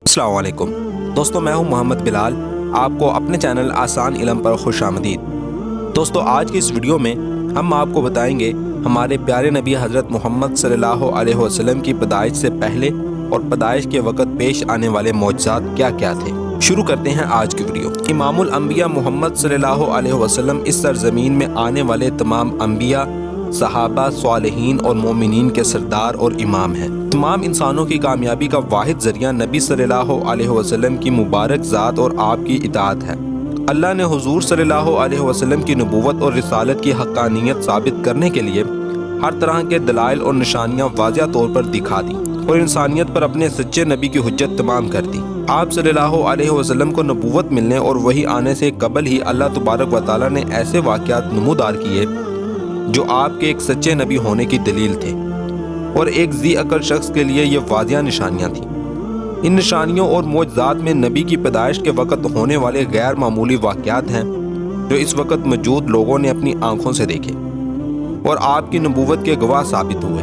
السلام علیکم دوستو، میں ہوں محمد بلال، آپ کو اپنے چینل آسان علم پر خوش آمدید۔ دوستو، آج کی اس ویڈیو میں ہم آپ کو بتائیں گے ہمارے پیارے نبی حضرت محمد صلی اللہ علیہ وسلم کی پیدائش سے پہلے اور پیدائش کے وقت پیش آنے والے معجزات کیا کیا تھے۔ شروع کرتے ہیں آج کی ویڈیو۔ امام الانبیاء محمد صلی اللہ علیہ وسلم اس سرزمین میں آنے والے تمام انبیاء، صحابہ، صالحین اور مومنین کے سردار اور امام ہیں۔ تمام انسانوں کی کامیابی کا واحد ذریعہ نبی صلی اللہ علیہ وسلم کی مبارک ذات اور آپ کی اطاعت ہے۔ اللہ نے حضور صلی اللہ علیہ وسلم کی نبوت اور رسالت کی حقانیت ثابت کرنے کے لیے ہر طرح کے دلائل اور نشانیاں واضح طور پر دکھا دی اور انسانیت پر اپنے سچے نبی کی حجت تمام کر دی۔ آپ صلی اللہ علیہ وسلم کو نبوت ملنے اور وحی آنے سے قبل ہی اللہ تبارک و تعالیٰ نے ایسے واقعات نمودار کیے جو آپ کے ایک سچے نبی ہونے کی دلیل تھے اور ایک ذی عقل شخص کے لیے یہ واضح نشانیاں تھیں۔ ان نشانیوں اور معجزات میں نبی کی پیدائش کے وقت ہونے والے غیر معمولی واقعات ہیں جو اس وقت موجود لوگوں نے اپنی آنکھوں سے دیکھے اور آپ کی نبوت کے گواہ ثابت ہوئے۔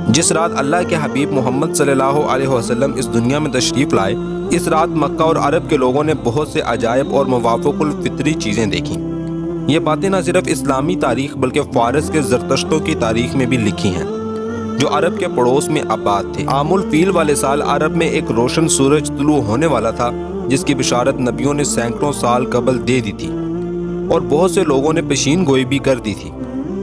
جس رات اللہ کے حبیب محمد صلی اللہ علیہ وسلم اس دنیا میں تشریف لائے، اس رات مکہ اور عرب کے لوگوں نے بہت سے عجائب اور موافق الفطری چیزیں دیکھیں۔ یہ باتیں نہ صرف اسلامی تاریخ بلکہ فارس کے زرتشتوں کی تاریخ میں بھی لکھی ہیں جو عرب کے پڑوس میں آباد تھے۔ عام الفیل والے سال عرب میں ایک روشن سورج طلوع ہونے والا تھا جس کی بشارت نبیوں نے سینکڑوں سال قبل دے دی تھی اور بہت سے لوگوں نے پیشین گوئی بھی کر دی تھی۔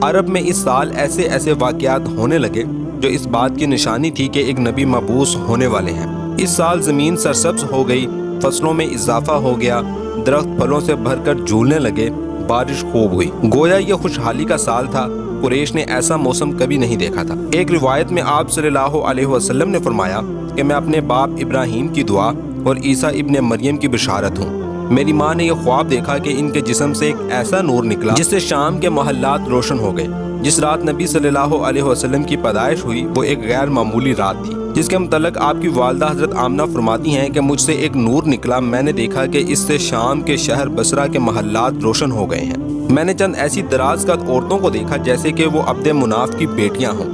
عرب میں اس سال ایسے واقعات ہونے لگے جو اس بات کی نشانی تھی کہ ایک نبی مبعوث ہونے والے ہیں۔ اس سال زمین سرسبز ہو گئی، فصلوں میں اضافہ ہو گیا، درخت پھلوں سے بھر کر جھولنے لگے، بارش خوب ہوئی۔ گویا یہ خوشحالی کا سال تھا، قریش نے ایسا موسم کبھی نہیں دیکھا تھا۔ ایک روایت میں آپ صلی اللہ علیہ وسلم نے فرمایا کہ میں اپنے باپ ابراہیم کی دعا اور عیسیٰ ابن مریم کی بشارت ہوں۔ میری ماں نے یہ خواب دیکھا کہ ان کے جسم سے ایک ایسا نور نکلا جس سے شام کے محلات روشن ہو گئے۔ جس رات نبی صلی اللہ علیہ وسلم کی پیدائش ہوئی وہ ایک غیر معمولی رات تھی، جس کے متعلق آپ کی والدہ حضرت آمنہ فرماتی ہیں کہ مجھ سے ایک نور نکلا، میں نے دیکھا کہ اس سے شام کے شہر بصرہ کے محلات روشن ہو گئے ہیں۔ میں نے چند ایسی دراز قد عورتوں کو دیکھا جیسے کہ وہ عبد مناف کی بیٹیاں ہوں۔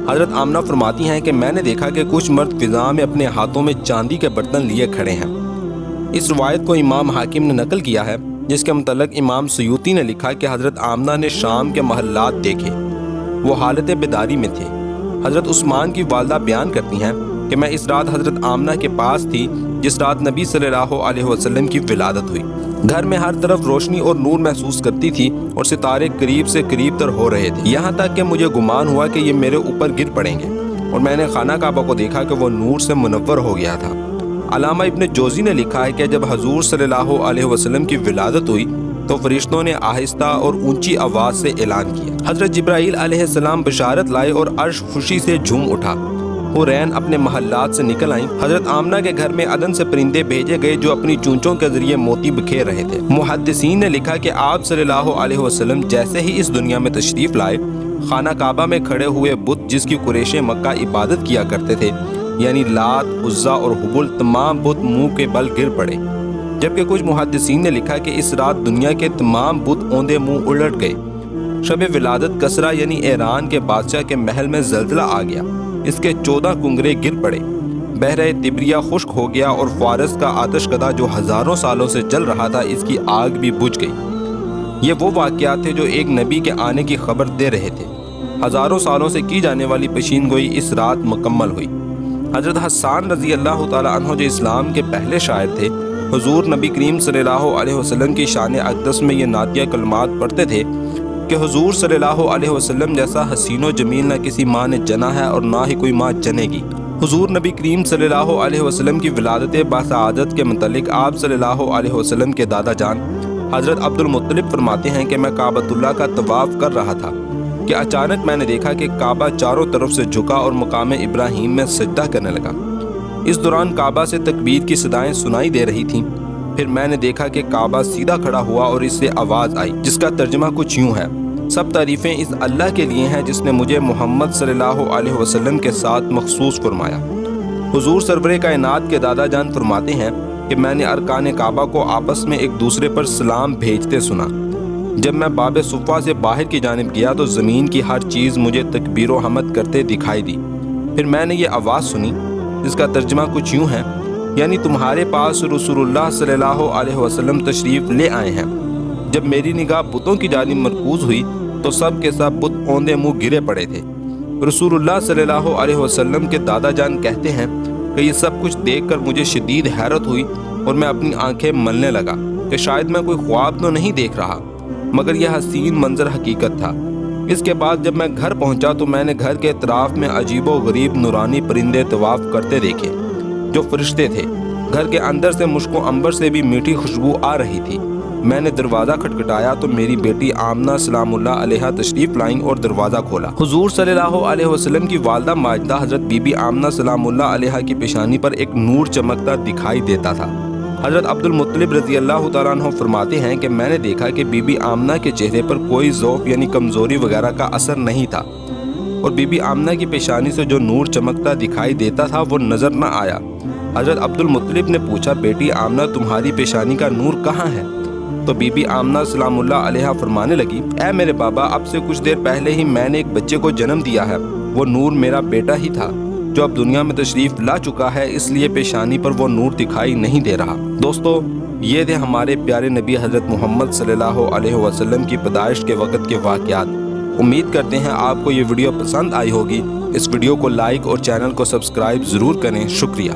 حضرت آمنہ فرماتی ہیں کہ میں نے دیکھا کہ کچھ مرد فضا میں اپنے ہاتھوں میں چاندی کے برتن لیے کھڑے ہیں۔ اس روایت کو امام حاکم نے نقل کیا ہے، جس کے متعلق امام سیوطی نے لکھا کہ حضرت آمنہ نے شام کے محلات دیکھے، وہ حالت بیداری میں تھے۔ حضرت عثمان کی والدہ بیان کرتی ہیں کہ میں اس رات حضرت آمنہ کے پاس تھی جس رات نبی صلی اللہ علیہ وسلم کی ولادت ہوئی۔ گھر میں ہر طرف روشنی اور نور محسوس کرتی تھی اور ستارے قریب سے قریب تر ہو رہے تھے، یہاں تک کہ مجھے گمان ہوا کہ یہ میرے اوپر گر پڑیں گے، اور میں نے خانہ کعبہ کو دیکھا کہ وہ نور سے منور ہو گیا تھا۔ علامہ ابن جوزی نے لکھا ہے کہ جب حضور صلی اللہ علیہ وسلم کی ولادت ہوئی تو فرشتوں نے آہستہ اور اونچی آواز سے اعلان کیا۔ حضرت جبرائیل علیہ السلام بشارت لائے اور عرش خوشی سے جھوم اٹھا۔ حورین اپنے محلات سے نکل آئیں۔ حضرت آمنہ کے گھر میں عدن سے پرندے بھیجے گئے جو اپنی چونچوں کے ذریعے موتی بکھیر رہے تھے۔ محدثین نے لکھا کہ آپ صلی اللہ علیہ وسلم جیسے ہی اس دنیا میں تشریف لائے، خانہ کعبہ میں کھڑے ہوئے بت جس کی قریش مکہ عبادت کیا کرتے تھے، یعنی لات، عزا اور حبل، تمام بت منہ کے بل گر پڑے، جبکہ کچھ محدثین نے لکھا کہ اس رات دنیا کے تمام بت اوندے منہ الٹ گئے۔ شب ولادت کسرا یعنی ایران کے بادشاہ کے محل میں زلزلہ آ گیا، اس کے 14 کنگرے گر پڑے، بحر تبریہ خشک ہو گیا اور فارس کا آتش کدہ جو ہزاروں سالوں سے جل رہا تھا اس کی آگ بھی بجھ گئی۔ یہ وہ واقعات تھے جو ایک نبی کے آنے کی خبر دے رہے تھے۔ ہزاروں سالوں سے کی جانے والی پیشین گوئی اس رات مکمل ہوئی۔ حضرت حسان رضی اللہ تعالیٰ عنہ جو اسلام کے پہلے شاعر تھے، حضور نبی کریم صلی اللہ علیہ وسلم کی شان اقدس میں یہ نعتیہ کلمات پڑھتے تھے کہ حضور صلی اللہ علیہ وسلم جیسا حسین و جمیل نہ کسی ماں نے جنا ہے اور نہ ہی کوئی ماں جنے گی۔ حضور نبی کریم صلی اللہ علیہ وسلم کی ولادت باسعادت کے متعلق آپ صلی اللہ علیہ وسلم کے دادا جان حضرت عبد المطلب فرماتے ہیں کہ میں کعبۃ اللہ کا طواف کر رہا تھا کہ اچانک میں نے دیکھا کہ کعبہ چاروں طرف سے جھکا اور مقام ابراہیم میں سجدہ کرنے لگا۔ اس دوران کعبہ سے تکبیر کی صدائیں سنائی دے رہی تھیں۔ پھر میں نے دیکھا کہ کعبہ سیدھا کھڑا ہوا اور اس سے آواز آئی جس کا ترجمہ کچھ یوں ہے: سب تعریفیں اس اللہ کے لیے ہیں جس نے مجھے محمد صلی اللہ علیہ وسلم کے ساتھ مخصوص فرمایا۔ حضور سرور کائنات کے دادا جان فرماتے ہیں کہ میں نے ارکان کعبہ کو آپس میں ایک دوسرے پر سلام بھیجتے سنا۔ جب میں باب صفا سے باہر کی جانب گیا تو زمین کی ہر چیز مجھے تکبیر و حمد کرتے دکھائی دی۔ پھر میں نے یہ آواز سنی جس کا ترجمہ کچھ یوں ہے: یعنی تمہارے پاس رسول صلی اللہ علیہ وسلم تشریف لے آئے ہیں۔ جب میری نگاہ بتوں کی جانب مرکوز ہوئی تو سب کے سب بت اوندے منہ گرے پڑے تھے۔ رسول اللہ صلی اللہ علیہ وسلم کے دادا جان کہتے ہیں کہ یہ سب کچھ دیکھ کر مجھے شدید حیرت ہوئی اور میں اپنی آنکھیں ملنے لگا کہ شاید میں کوئی خواب تو نہیں دیکھ رہا، مگر یہ حسین منظر حقیقت تھا۔ اس کے بعد جب میں گھر پہنچا تو میں نے گھر کے اطراف میں عجیب و غریب نورانی پرندے طواف کرتے دیکھے جو فرشتے تھے۔ گھر کے اندر سے مشک و عنبر سے بھی میٹھی خوشبو آ رہی تھی۔ میں نے دروازہ کھٹکھٹایا تو میری بیٹی آمنہ سلام اللہ علیہا تشریف لائیں اور دروازہ کھولا۔ حضور صلی اللہ علیہ وسلم کی والدہ ماجدہ حضرت بی بی آمنہ سلام اللہ علیہا کی پیشانی پر ایک نور چمکتا دکھائی دیتا تھا۔ حضرت عبد المطلب رضی اللہ تعالیٰ عنہ فرماتے ہیں کہ میں نے دیکھا کہ بی بی آمنہ کے چہرے پر کوئی ضعف یعنی کمزوری وغیرہ کا اثر نہیں تھا، اور بی بی آمنہ کی پیشانی سے جو نور چمکتا دکھائی دیتا تھا وہ نظر نہ آیا۔ حضرت عبد المطلب نے پوچھا، بیٹی آمنہ تمہاری پیشانی کا نور کہاں ہے؟ تو بی بی آمنہ سلام اللہ علیہا فرمانے لگی، اے میرے بابا، اب سے کچھ دیر پہلے ہی میں نے ایک بچے کو جنم دیا ہے، وہ نور میرا بیٹا ہی تھا جو اب دنیا میں تشریف لا چکا ہے، اس لیے پیشانی پر وہ نور دکھائی نہیں دے رہا۔ دوستو، یہ تھے ہمارے پیارے نبی حضرت محمد صلی اللہ علیہ وسلم کی پیدائش کے وقت کے واقعات۔ امید کرتے ہیں آپ کو یہ ویڈیو پسند آئی ہوگی۔ اس ویڈیو کو لائک اور چینل کو سبسکرائب ضرور کریں۔ شکریہ۔